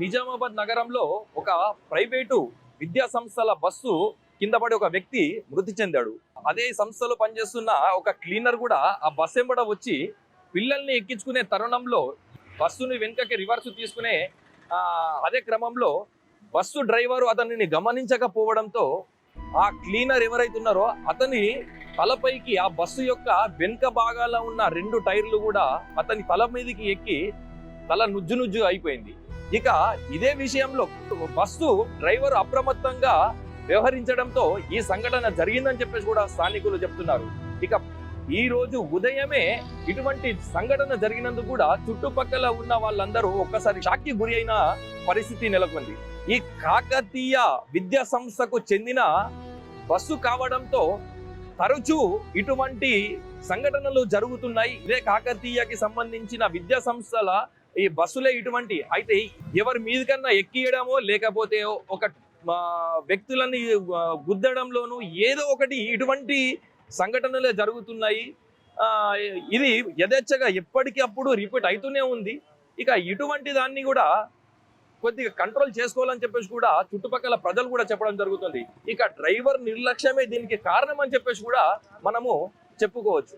నిజామాబాద్ నగరంలో ఒక ప్రైవేటు విద్యా సంస్థల బస్సు కింద పడి ఒక వ్యక్తి మృతి చెందాడు. అదే సంస్థలో పనిచేస్తున్న ఒక క్లీనర్ కూడా ఆ బస్ వెంబడ వచ్చి పిల్లల్ని ఎక్కించుకునే తరుణంలో బస్సుని వెనుకకి రివర్స్ తీసుకునే అదే క్రమంలో బస్సు డ్రైవరు అతనిని గమనించకపోవడంతో ఆ క్లీనర్ ఎవరైతే ఉన్నారో అతని తలపైకి ఆ బస్సు యొక్క వెనుక భాగాల్లో ఉన్న 2 టైర్లు కూడా అతని తల మీదకి ఎక్కి తల నుజ్జు అయిపోయింది. ఇక ఇదే విషయంలో బస్సు డ్రైవర్ అప్రమత్తంగా వ్యవహరించడంతో ఈ సంఘటన జరిగిందని చెప్పేసి కూడా స్థానికులు చెప్తున్నారు. ఇక ఈ రోజు ఉదయమే ఇటువంటి సంఘటన జరిగినందుకు కూడా చుట్టుపక్కల ఉన్న వాళ్ళందరూ ఒక్కసారి షాక్కి గురి అయిన పరిస్థితి నెలకొంది. ఈ కాకతీయ విద్యా సంస్థకు చెందిన బస్సు కావడంతో తరచూ ఇటువంటి సంఘటనలు జరుగుతున్నాయి. ఇదే కాకతీయకి సంబంధించిన విద్యా సంస్థల ఈ బస్సులే ఇటువంటి అయితే ఎవరి మీద కన్నా ఎక్కియడమో లేకపోతే ఒక వ్యక్తులని గుద్దడంలోనూ ఏదో ఒకటి ఇటువంటి సంఘటనలే జరుగుతున్నాయి. ఇది యథేచ్ఛగా ఎప్పటికప్పుడు రిపీట్ అవుతూనే ఉంది. ఇక ఇటువంటి దాన్ని కూడా కొద్దిగా కంట్రోల్ చేసుకోవాలని చెప్పేసి కూడా చుట్టుపక్కల ప్రజలు కూడా చెప్పడం జరుగుతుంది. ఇక డ్రైవర్ నిర్లక్ష్యమే దీనికి కారణం అని చెప్పేసి కూడా మనము చెప్పుకోవచ్చు.